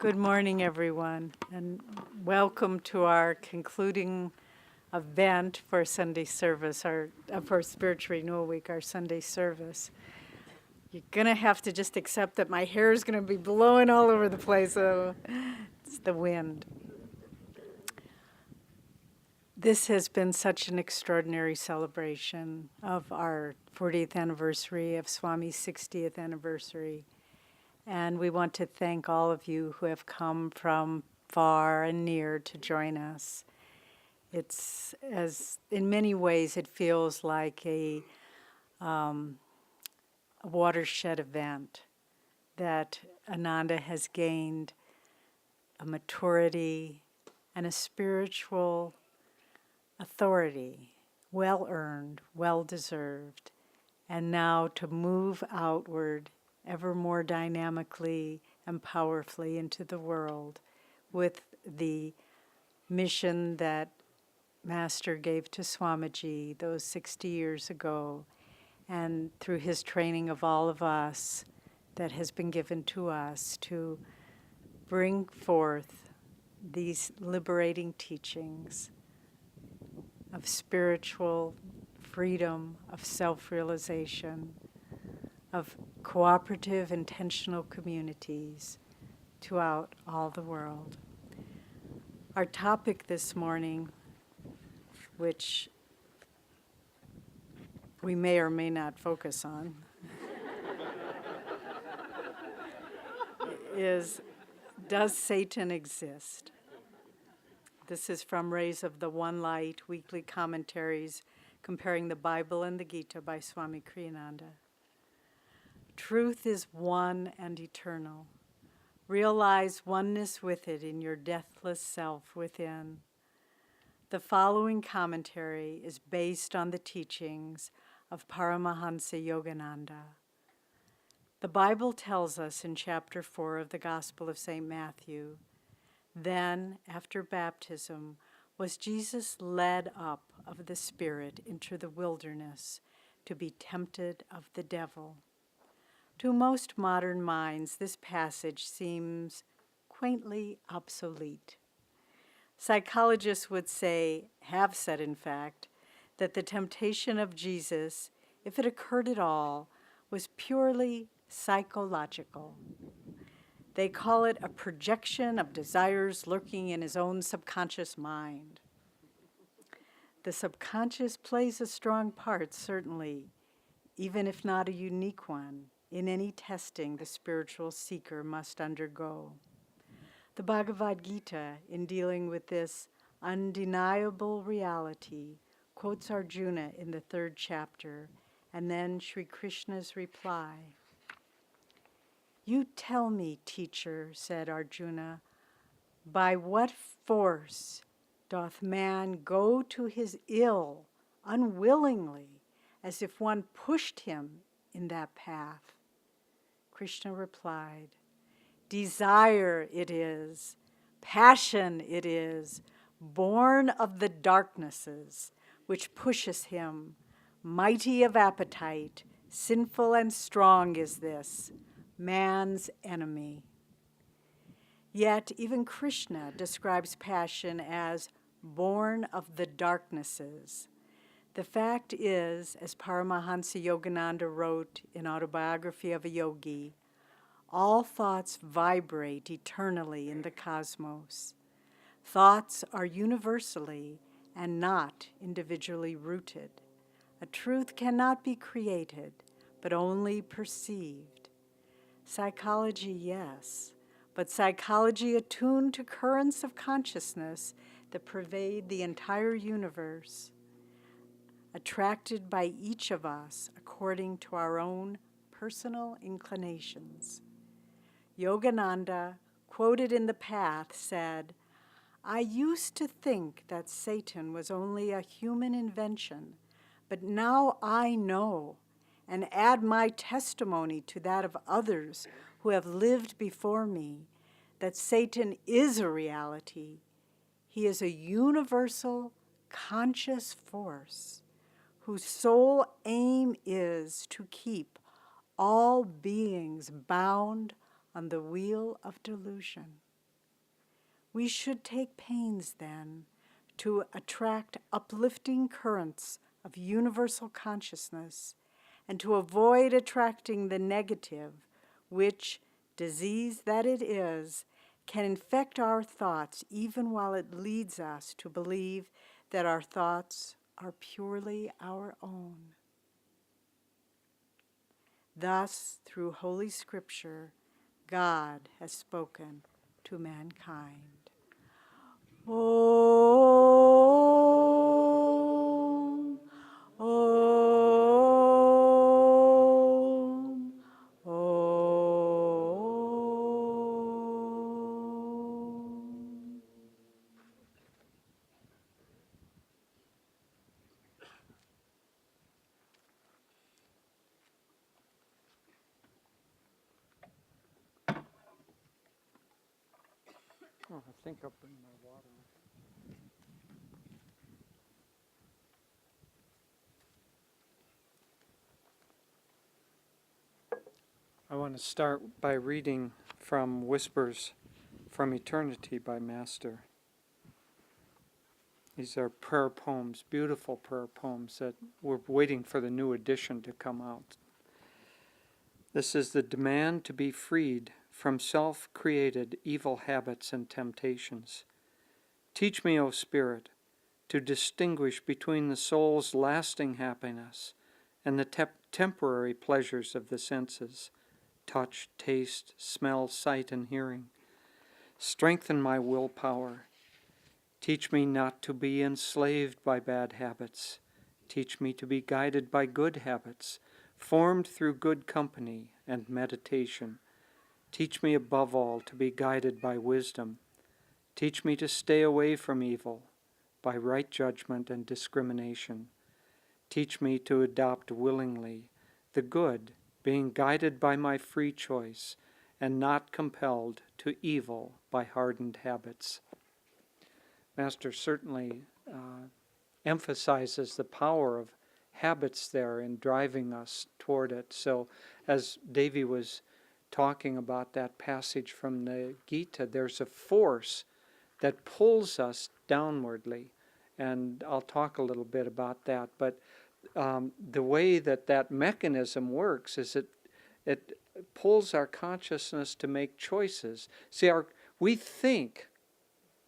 Good morning, everyone, and welcome to our concluding event for Sunday service, for Spiritual Renewal Week, our Sunday service. You're going to have to just accept that my hair is going to be blowing all over the place, so it's the wind. This has been such an extraordinary celebration of our 40th anniversary, of Swami's 60th anniversary. And we want to thank all of you who have come from far and near to join us. It's, as in many ways, it feels like a watershed event that Ananda has gained a maturity and a spiritual authority, well-earned, well-deserved, and now to move outward ever more dynamically and powerfully into the world with the mission that Master gave to Swamiji those 60 years ago, and through his training of all of us that has been given to us to bring forth these liberating teachings of spiritual freedom, of self-realization, of cooperative, intentional communities throughout all the world. Our topic this morning, which we may or may not focus on, is, does Satan exist? This is from Rays of the One Light, weekly commentaries comparing the Bible and the Gita by Swami Kriyananda. Truth is one and eternal. Realize oneness with it in your deathless self within. The following commentary is based on the teachings of Paramahansa Yogananda. The Bible tells us in chapter 4 of the Gospel of St. Matthew, then, after baptism, was Jesus led up of the Spirit into the wilderness to be tempted of the devil. To most modern minds, this passage seems quaintly obsolete. Psychologists would say, have said in fact, that the temptation of Jesus, if it occurred at all, was purely psychological. They call it a projection of desires lurking in his own subconscious mind. The subconscious plays a strong part, certainly, even if not a unique one, in any testing the spiritual seeker must undergo. The Bhagavad Gita, in dealing with this undeniable reality, quotes Arjuna in the 3rd chapter, and then Sri Krishna's reply. You tell me, teacher, said Arjuna, by what force doth man go to his ill unwillingly, as if one pushed him in that path? Krishna replied, desire it is, passion it is, born of the darknesses, which pushes him. Mighty of appetite, sinful and strong is this, man's enemy. Yet even Krishna describes passion as born of the darknesses. The fact is, as Paramahansa Yogananda wrote in Autobiography of a Yogi, all thoughts vibrate eternally in the cosmos. Thoughts are universally and not individually rooted. A truth cannot be created, but only perceived. Psychology, yes, but psychology attuned to currents of consciousness that pervade the entire universe, attracted by each of us according to our own personal inclinations. Yogananda, quoted in The Path, said, I used to think that Satan was only a human invention, but now I know and add my testimony to that of others who have lived before me, that Satan is a reality. He is a universal, conscious force whose sole aim is to keep all beings bound on the wheel of delusion. We should take pains, then, to attract uplifting currents of universal consciousness and to avoid attracting the negative, which, disease that it is, can infect our thoughts even while it leads us to believe that our thoughts are purely our own. Thus, through Holy Scripture, God has spoken to mankind. Om, Om, Om. Oh, I think I'll bring my water. I want to start by reading from Whispers from Eternity by Master. These are prayer poems, beautiful prayer poems that we're waiting for the new edition to come out. This is the demand to be freed from self-created evil habits and temptations. Teach me, O Spirit, to distinguish between the soul's lasting happiness and the temporary pleasures of the senses, touch, taste, smell, sight, and hearing. Strengthen my willpower. Teach me not to be enslaved by bad habits. Teach me to be guided by good habits, formed through good company and meditation. Teach me above all to be guided by wisdom. Teach me to stay away from evil by right judgment and discrimination. Teach me to adopt willingly the good, being guided by my free choice and not compelled to evil by hardened habits. Master certainly emphasizes the power of habits there in driving us toward it. So as Devi was talking about that passage from the Gita, there's a force that pulls us downwardly. And I'll talk a little bit about that. But the way that mechanism works is it pulls our consciousness to make choices. See, we think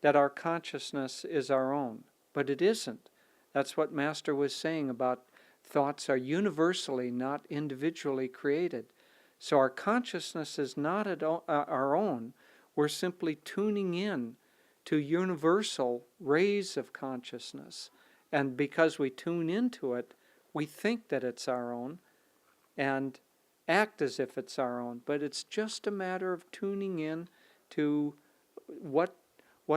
that our consciousness is our own, but it isn't. That's what Master was saying about thoughts are universally, not individually created. So our consciousness is not our own. We're simply tuning in to universal rays of consciousness. And because we tune into it, we think that it's our own and act as if it's our own. But it's just a matter of tuning in to what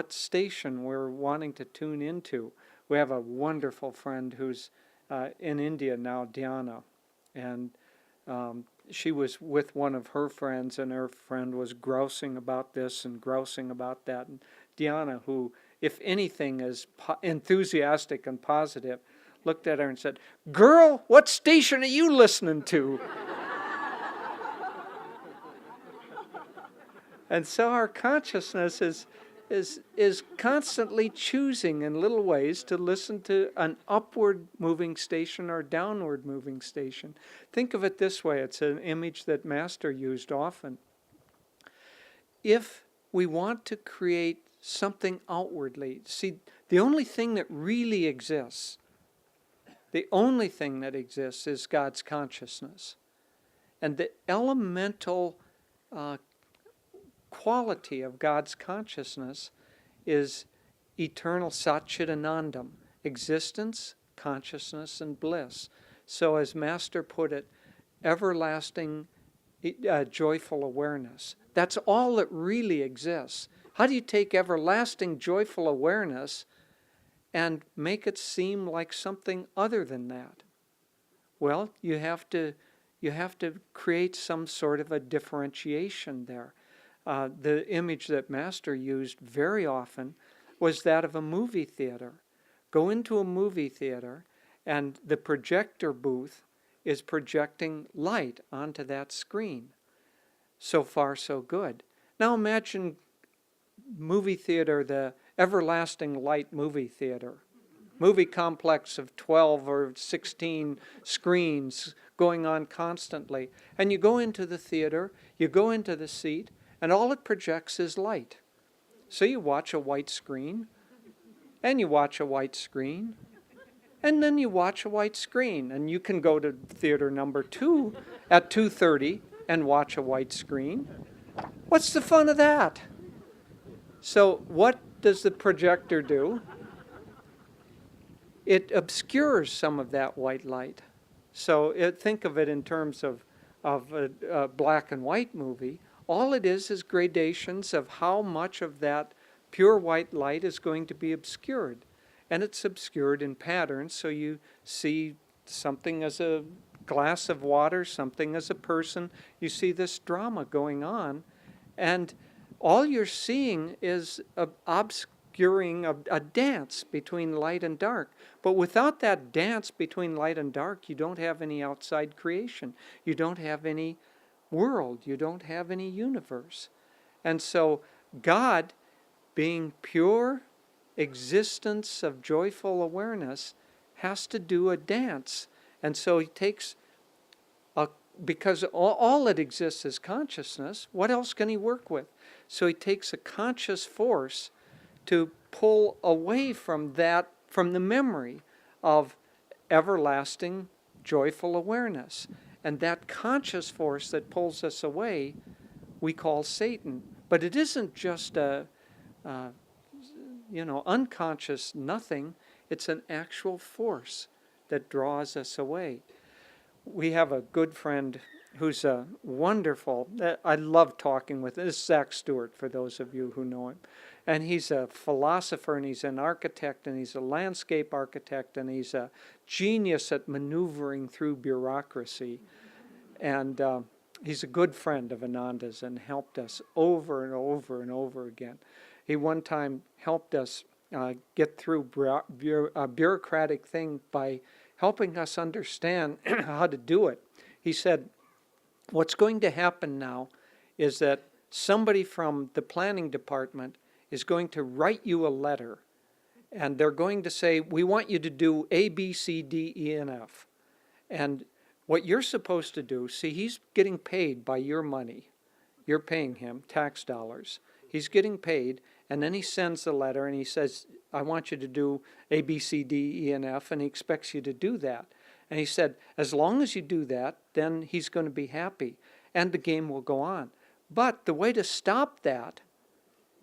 station we're wanting to tune into. We have a wonderful friend who's in India now, Diana, and she was with one of her friends, and her friend was grousing about this and grousing about that. And Diana, who, if anything, is enthusiastic and positive, looked at her and said, "Girl, what station are you listening to?" And so our consciousness is constantly choosing in little ways to listen to an upward moving station or downward moving station. Think of it this way. It's an image that Master used often. If we want to create something outwardly, see, the only thing that really exists, is God's consciousness. And the elemental quality of God's consciousness is eternal Satchidanandam, existence, consciousness, and bliss. So as Master put it, everlasting joyful awareness. That's all that really exists. How do you take everlasting joyful awareness and make it seem like something other than that? Well, you have to create some sort of a differentiation there. The image that Master used very often was that of a movie theater. Go into a movie theater, and the projector booth is projecting light onto that screen. So far, so good. Now imagine movie theater, the Everlasting Light movie theater. Movie complex of 12 or 16 screens going on constantly. And you go into the theater, you go into the seat, and all it projects is light. So you watch a white screen, and you watch a white screen, and then you watch a white screen. And you can go to theater number 2 at 2:30 and watch a white screen. What's the fun of that? So what does the projector do? It obscures some of that white light. So think of it in terms of a black and white movie. All it is gradations of how much of that pure white light is going to be obscured. And it's obscured in patterns, so you see something as a glass of water, something as a person. You see this drama going on, and all you're seeing is obscuring a dance between light and dark. But without that dance between light and dark, you don't have any outside creation. You don't have any world. You don't have any universe. And so God, being pure existence of joyful awareness, has to do a dance. And so he takes because all that exists is consciousness, what else can he work with? So he takes a conscious force to pull away from that, from the memory of everlasting, joyful awareness. And that conscious force that pulls us away, we call Satan. But it isn't just a unconscious nothing. It's an actual force that draws us away. We have a good friend who's a wonderful, I love talking with him. This is Zach Stewart, for those of you who know him. And he's a philosopher, and he's an architect, and he's a landscape architect, and he's a genius at maneuvering through bureaucracy. And he's a good friend of Ananda's and helped us over and over and over again. He one time helped us get through a bureaucratic thing by helping us understand how to do it. He said, what's going to happen now is that somebody from the planning department is going to write you a letter, and they're going to say, we want you to do A, B, C, D, E, and F. And what you're supposed to do, see, he's getting paid by your money. You're paying him tax dollars. He's getting paid, and then he sends the letter and he says, I want you to do A, B, C, D, E, and F, and he expects you to do that. And he said, as long as you do that, then he's going to be happy, and the game will go on. But the way to stop that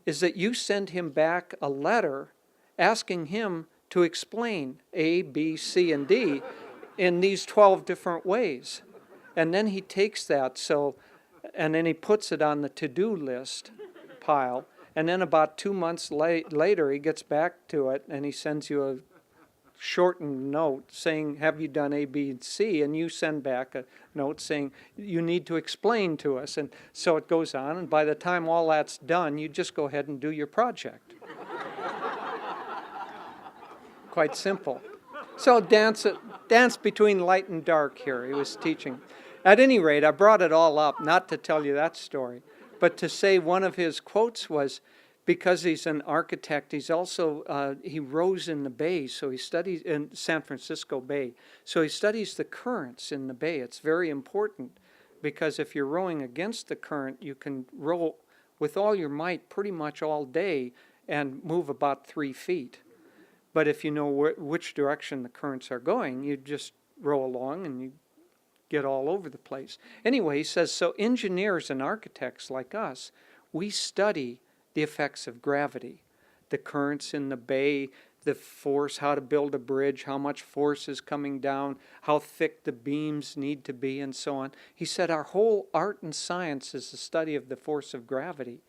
is that you send him back a letter asking him to explain A, B, C, and D in these 12 different ways. And then he takes that, and then he puts it on the to-do list pile. And then about 2 months later, he gets back to it, and he sends you a shortened note saying, have you done A, B, and C? And you send back a note saying, you need to explain to us. And so it goes on, and by the time all that's done, you just go ahead and do your project. Quite simple. So dance between light and dark here, he was teaching. At any rate, I brought it all up, not to tell you that story, but to say one of his quotes was, because he's an architect, he's also, he rows in the bay, so he studies in San Francisco Bay. So he studies the currents in the bay. It's very important, because if you're rowing against the current, you can row with all your might pretty much all day and move about 3 feet. But if you know which direction the currents are going, you just row along and you get all over the place. Anyway, he says, so engineers and architects like us, we study the effects of gravity, the currents in the bay, the force, how to build a bridge, how much force is coming down, how thick the beams need to be, and so on. He said, our whole art and science is the study of the force of gravity.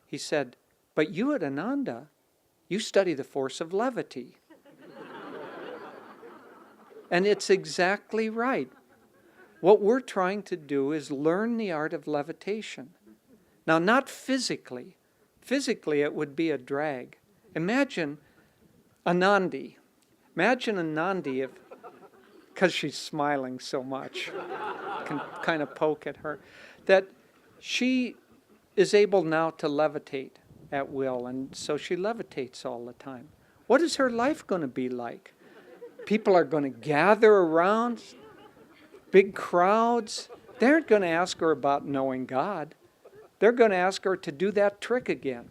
He said, but you at Ananda, you study the force of levity. And it's exactly right. What we're trying to do is learn the art of levitation. Now, not physically. Physically, it would be a drag. Imagine Anandi. Imagine Anandi, because she's smiling so much, can kind of poke at her, that she is able now to levitate. at will, and so she levitates all the time. What is her life going to be like? People are going to gather around, big crowds. They aren't going to ask her about knowing God. They're going to ask her to do that trick again.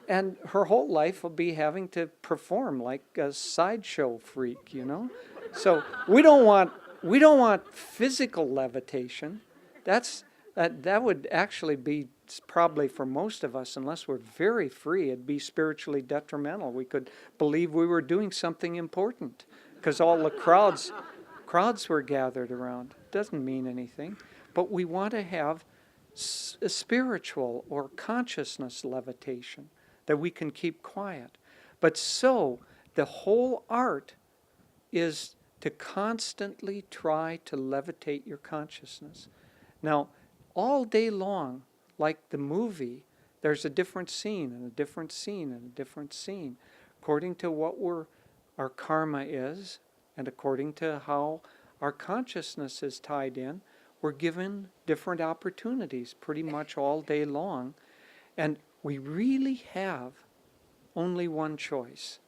And her whole life will be having to perform like a sideshow freak, you know? So we don't want physical levitation. That would actually be probably for most of us, unless we're very free, it'd be spiritually detrimental. We could believe we were doing something important because all the crowds were gathered around. Doesn't mean anything. But we want to have a spiritual or consciousness levitation that we can keep quiet. But so the whole art is to constantly try to levitate your consciousness. Now, all day long, like the movie, there's a different scene and a different scene and a different scene, according to what our karma is and according to how our consciousness is tied in. We're given different opportunities pretty much all day long, and we really have only one choice.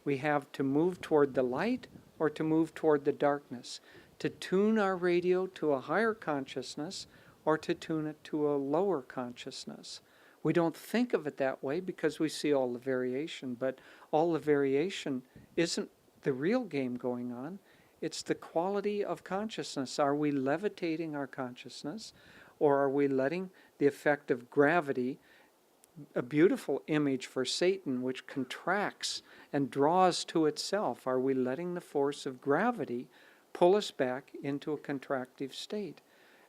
We have to move toward the light or to move toward the darkness, to tune our radio to a higher consciousness or to tune it to a lower consciousness. We don't think of it that way because we see all the variation, but all the variation isn't the real game going on. It's the quality of consciousness. Are we levitating our consciousness, or are we letting the effect of gravity, a beautiful image for Satan, which contracts and draws to itself, are we letting the force of gravity pull us back into a contractive state?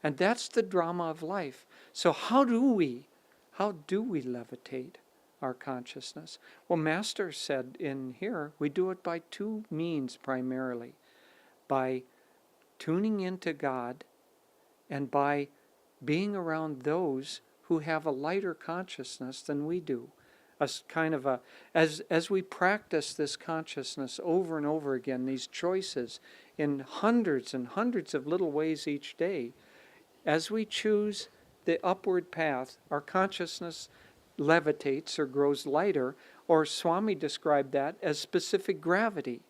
And that's the drama of life. So how do we levitate our consciousness? Well, Master said in here, we do it by two means primarily. By tuning into God and by being around those who have a lighter consciousness than we do. As we practice this consciousness over and over again, these choices in hundreds and hundreds of little ways each day, as we choose the upward path, our consciousness levitates or grows lighter, or Swami described that as specific gravity.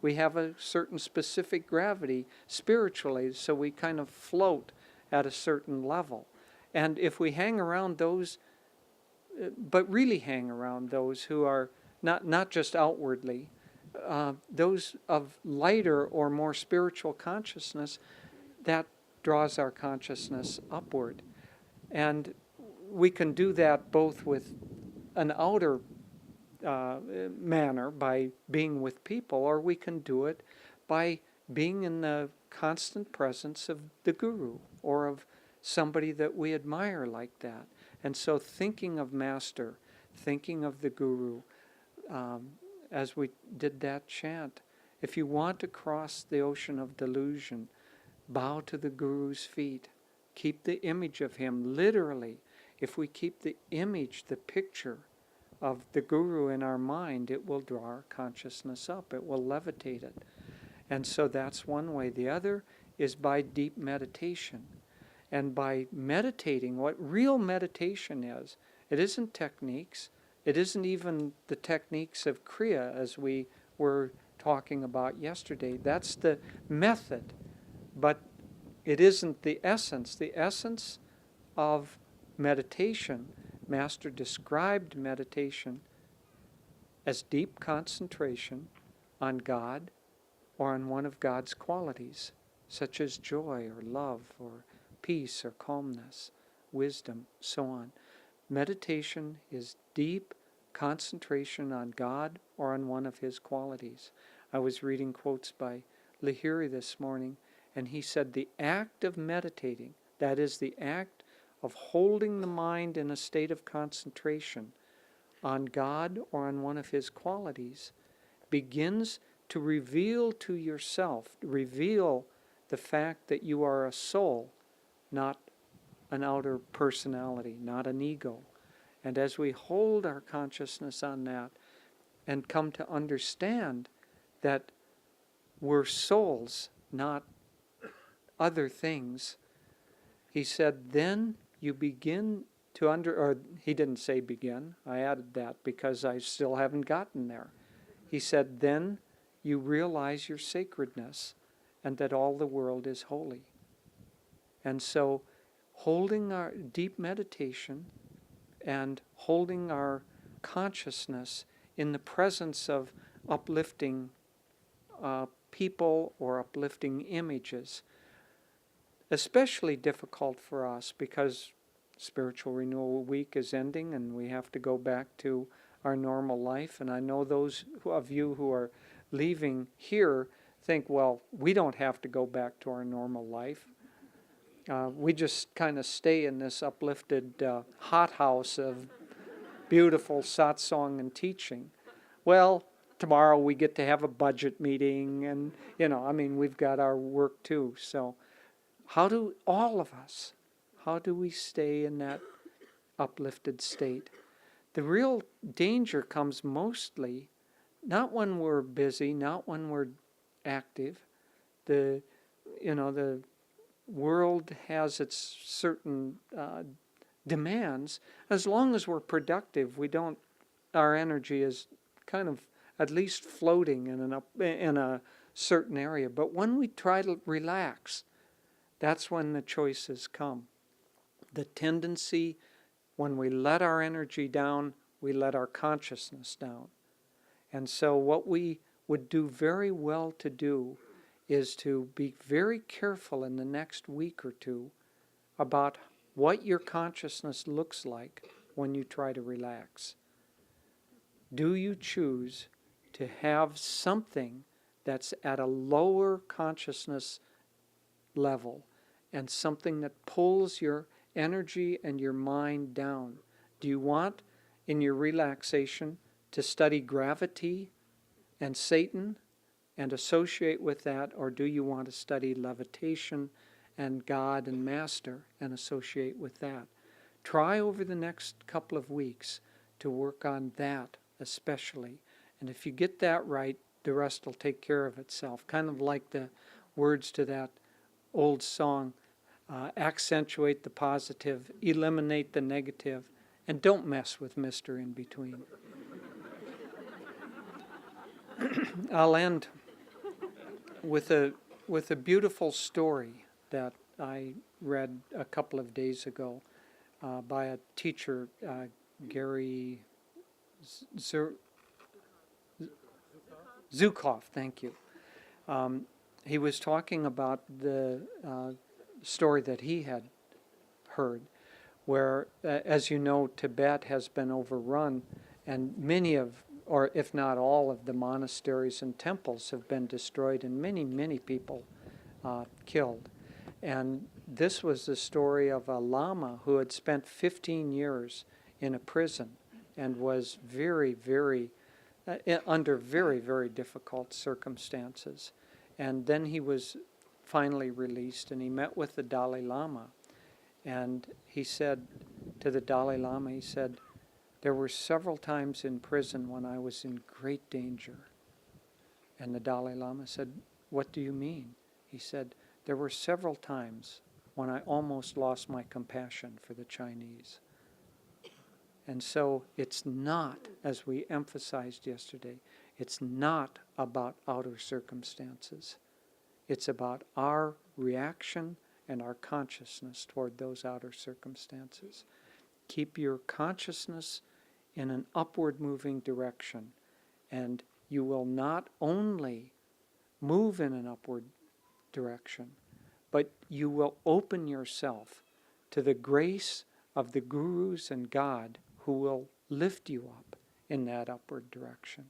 We have a certain specific gravity spiritually, so we kind of float at a certain level. And if we hang around those, but really hang around those who are not just outwardly, those of lighter or more spiritual consciousness, that draws our consciousness upward. And we can do that both with an outer manner by being with people, or we can do it by being in the constant presence of the Guru or of somebody that we admire like that. And so thinking of Master, thinking of the Guru, as we did that chant, if you want to cross the ocean of delusion, bow to the Guru's feet. Keep the image of him, literally. If we keep the image, the picture of the Guru in our mind, it will draw our consciousness up. It will levitate it. And so that's one way. The other is by deep meditation. And by meditating, what real meditation is, it isn't techniques. It isn't even the techniques of Kriya as we were talking about yesterday. That's the method. But it isn't the essence. The essence of meditation, Master described meditation as deep concentration on God or on one of God's qualities, such as joy or love or peace or calmness, wisdom, so on. Meditation is deep concentration on God or on one of His qualities. I was reading quotes by Lahiri this morning, and he said the act of meditating, that is the act of holding the mind in a state of concentration on God or on one of His qualities, begins to reveal to yourself, reveal the fact that you are a soul, not an outer personality, not an ego. And as we hold our consciousness on that and come to understand that we're souls, not other things, he said, then you begin or he didn't say begin. I added that because I still haven't gotten there. He said, then you realize your sacredness and that all the world is holy. And so holding our deep meditation and holding our consciousness in the presence of uplifting people or uplifting images, especially difficult for us because Spiritual Renewal Week is ending and we have to go back to our normal life. And I know those of you who are leaving here think, well, we don't have to go back to our normal life. We just kind of stay in this uplifted hothouse of beautiful satsang and teaching. Well, tomorrow we get to have a budget meeting and, we've got our work too. So how do we stay in that uplifted state? The real danger comes mostly not when we're busy, not when we're active. The world has its certain demands. As long as we're productive, our energy is kind of at least floating in a certain area. But when we try to relax, that's when the choices come. The tendency, when we let our energy down, we let our consciousness down. And so what we would do very well to do is to be very careful in the next week or two about what your consciousness looks like when you try to relax. Do you choose to have something that's at a lower consciousness level and something that pulls your energy and your mind down? Do you want, in your relaxation, to study gravity and Satan and associate with that, or do you want to study levitation and God and Master and associate with that? Try over the next couple of weeks to work on that especially. And if you get that right, the rest will take care of itself. Kind of like the words to that old song, accentuate the positive, eliminate the negative, and don't mess with Mr. In Between. I'll end with a beautiful story that I read a couple of days ago by a teacher, Gary Zukov. Thank you. He was talking about the story that he had heard, where, as you know, Tibet has been overrun, and many of, or if not all of the monasteries and temples have been destroyed and many, many people killed. And this was the story of a lama who had spent 15 years in a prison and was very, very, under very, very difficult circumstances. And then he was finally released, and he met with the Dalai Lama. And he said to the Dalai Lama, he said, there were several times in prison when I was in great danger. And the Dalai Lama said, what do you mean? He said, there were several times when I almost lost my compassion for the Chinese. And so it's not, as we emphasized yesterday, it's not about outer circumstances. It's about our reaction and our consciousness toward those outer circumstances. Keep your consciousness in an upward moving direction, and you will not only move in an upward direction, but you will open yourself to the grace of the gurus and God who will lift you up in that upward direction.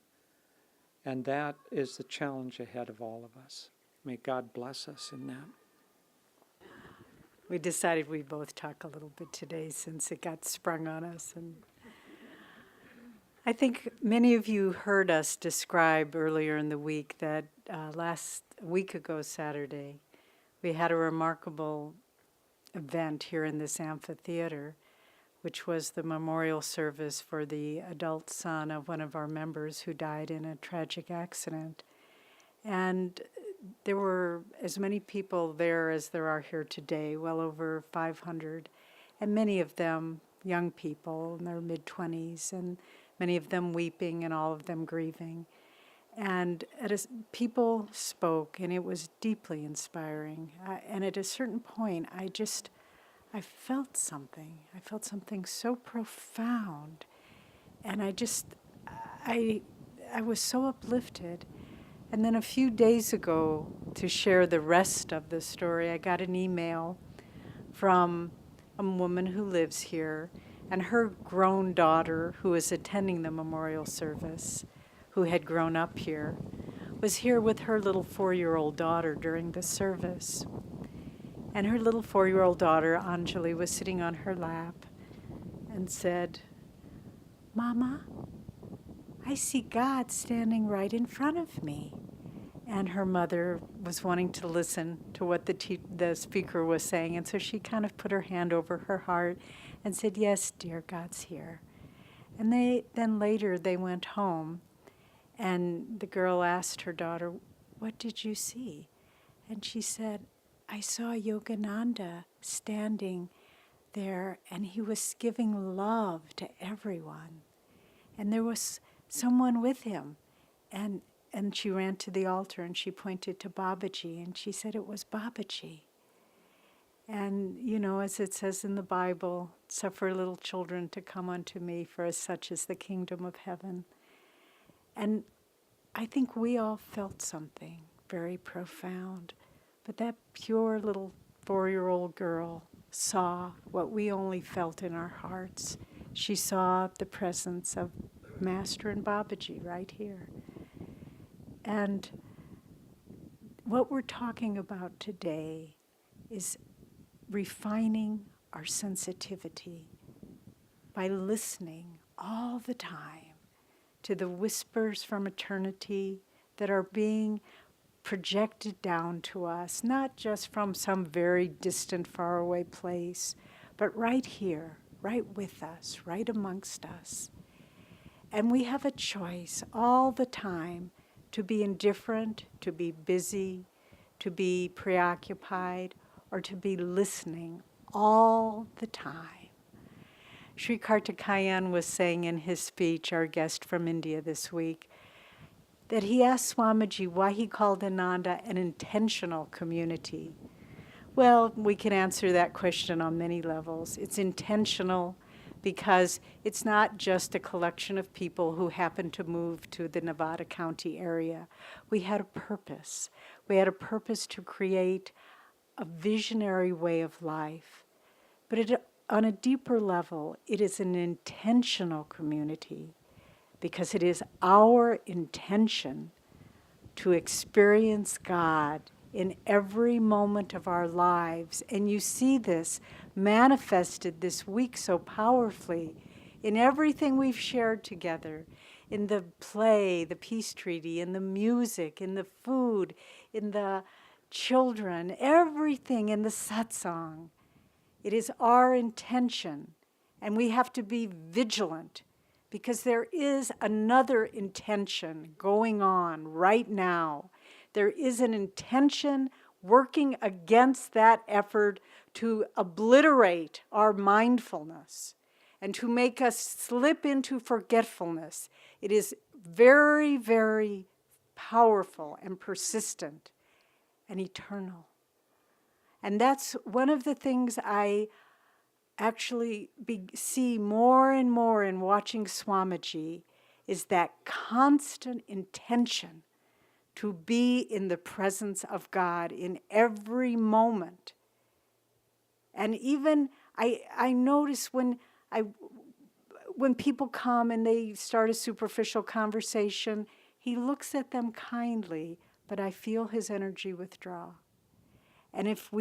And that is the challenge ahead of all of us. May God bless us in that. We decided we'd both talk a little bit today since it got sprung on us. And I think many of you heard us describe earlier in the week that last week ago Saturday, we had a remarkable event here in this amphitheater, which was the memorial service for the adult son of one of our members who died in a tragic accident. And there were as many people there as there are here today, well over 500, and many of them young people in their mid-20s, and many of them weeping and all of them grieving. And people spoke, and it was deeply inspiring. And at a certain point, I felt something. I felt something so profound. And I was so uplifted. And then a few days ago, to share the rest of the story, I got an email from a woman who lives here, and her grown daughter, who was attending the memorial service, who had grown up here, was here with her little 4-year-old daughter during the service. And her little 4-year-old daughter, Anjali, was sitting on her lap and said, "Mama, I see God standing right in front of me." And her mother was wanting to listen to what the speaker was saying, and so she kind of put her hand over her heart and said, "Yes, dear, God's here." And then later they went home, and the girl asked her daughter, "What did you see?" And she said, "I saw Yogananda standing there, and he was giving love to everyone. And there was someone with him." And she ran to the altar, and she pointed to Babaji, and she said it was Babaji. And, as it says in the Bible, "Suffer little children to come unto me, for as such is the kingdom of heaven." And I think we all felt something very profound. But that pure little 4-year-old girl saw what we only felt in our hearts. She saw the presence of Master and Babaji right here. And what we're talking about today is refining our sensitivity by listening all the time to the whispers from eternity that are being projected down to us, not just from some very distant, faraway place, but right here, right with us, right amongst us. And we have a choice all the time to be indifferent, to be busy, to be preoccupied, or to be listening all the time. Sri Kartikeyan was saying in his speech, our guest from India this week, that he asked Swamiji why he called Ananda an intentional community. Well, we can answer that question on many levels. It's intentional because it's not just a collection of people who happened to move to the Nevada County area. We had a purpose. We had a purpose to create a visionary way of life. But on a deeper level, it is an intentional community because it is our intention to experience God in every moment of our lives. And you see this manifested this week so powerfully in everything we've shared together, in the play, the peace treaty, in the music, in the food, in the children, everything in the satsang. It is our intention, and we have to be vigilant because there is another intention going on right now. There is an intention working against that effort to obliterate our mindfulness and to make us slip into forgetfulness. It is very, very powerful and persistent and eternal. And that's one of the things I actually see more and more in watching Swamiji is that constant intention to be in the presence of God in every moment. And even I notice when people come and they start a superficial conversation, he looks at them kindly, but I feel his energy withdraw. And if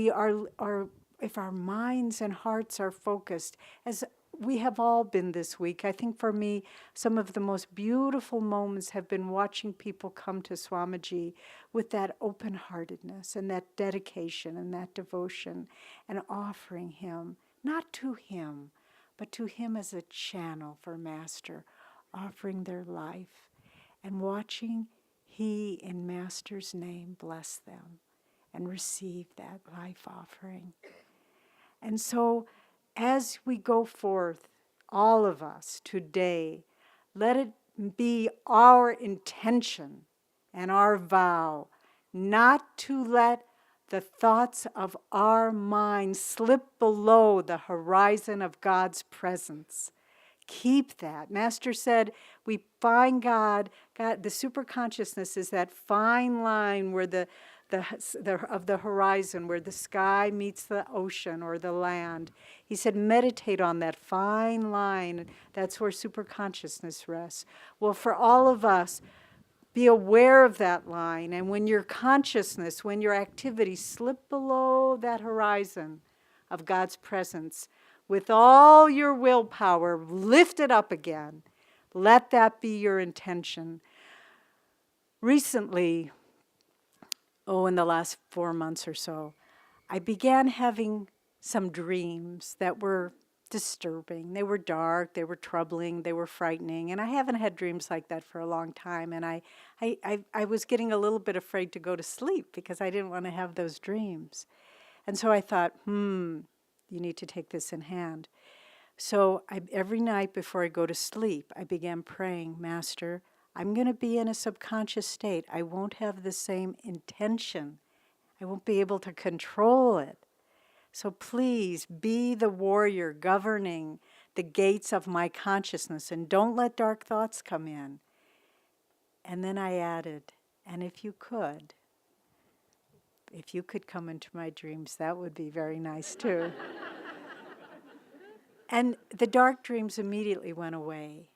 if our minds and hearts are focused, as we have all been this week, I think for me, some of the most beautiful moments have been watching people come to Swamiji with that open-heartedness and that dedication and that devotion and offering him, not to him, but to him as a channel for Master, offering their life and watching he, in Master's name, bless them and receive that life offering. And so as we go forth all of us today, let it be our intention and our vow not to let the thoughts of our mind slip below the horizon of God's presence. Keep that. Master said we find God, the superconsciousness is that fine line where of the horizon, where the sky meets the ocean or the land. He said meditate on that fine line. That's where superconsciousness rests. Well, for all of us, be aware of that line. And when your consciousness, when your activities slip below that horizon of God's presence, with all your willpower, lift it up again. Let that be your intention. Recently, in the last 4 months or so, I began having some dreams that were disturbing. They were dark, they were troubling, they were frightening. And I haven't had dreams like that for a long time. And I was getting a little bit afraid to go to sleep because I didn't want to have those dreams. And so I thought, you need to take this in hand. So every night before I go to sleep, I began praying, Master, I'm going to be in a subconscious state. I won't have the same intention. I won't be able to control it. So please be the warrior governing the gates of my consciousness and don't let dark thoughts come in. And then I added, and if you could come into my dreams, that would be very nice too. And the dark dreams immediately went away.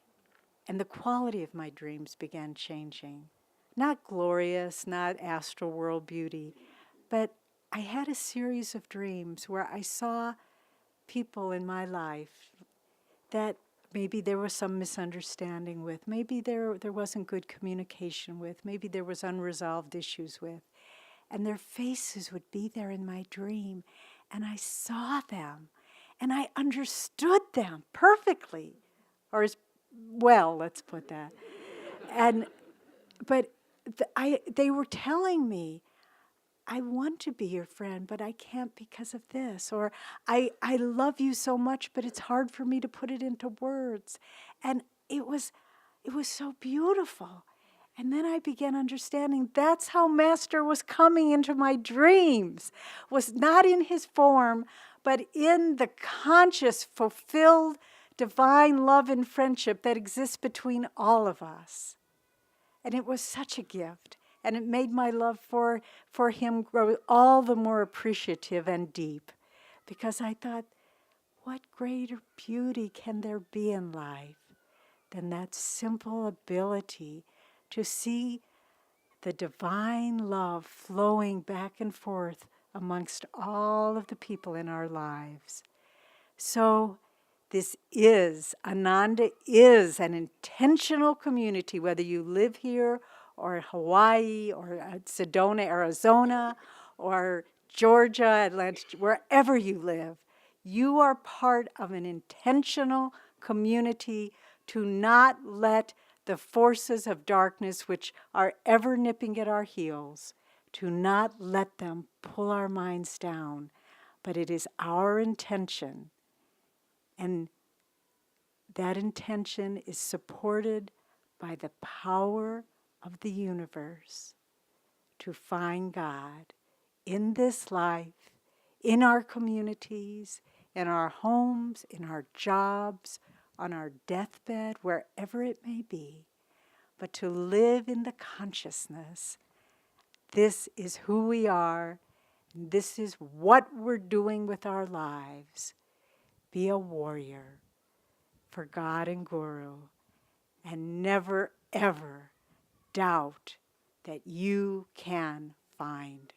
And the quality of my dreams began changing. Not glorious, not astral world beauty, but I had a series of dreams where I saw people in my life that maybe there was some misunderstanding with, maybe there wasn't good communication with, maybe there was unresolved issues with. And their faces would be there in my dream, and I saw them, and I understood them perfectly, or as well, let's put that. But they were telling me, I want to be your friend, but I can't because of this. Or I love you so much, but it's hard for me to put it into words. And it was so beautiful. And then I began understanding that's how Master was coming into my dreams, was not in his form, but in the conscious, fulfilled, divine love and friendship that exists between all of us. And it was such a gift. And it made my love for him grow all the more appreciative and deep. Because I thought, what greater beauty can there be in life than that simple ability to see the divine love flowing back and forth amongst all of the people in our lives. So Ananda is an intentional community, whether you live here or Hawaii or Sedona, Arizona, or Georgia, Atlanta, wherever you live. You are part of an intentional community to not let the forces of darkness, which are ever nipping at our heels, to not let them pull our minds down. But it is our intention, and that intention is supported by the power of the universe to find God in this life, in our communities, in our homes, in our jobs, on our deathbed, wherever it may be, but to live in the consciousness. This is who we are, and this is what we're doing with our lives. Be a warrior for God and Guru, and never, ever doubt that you can find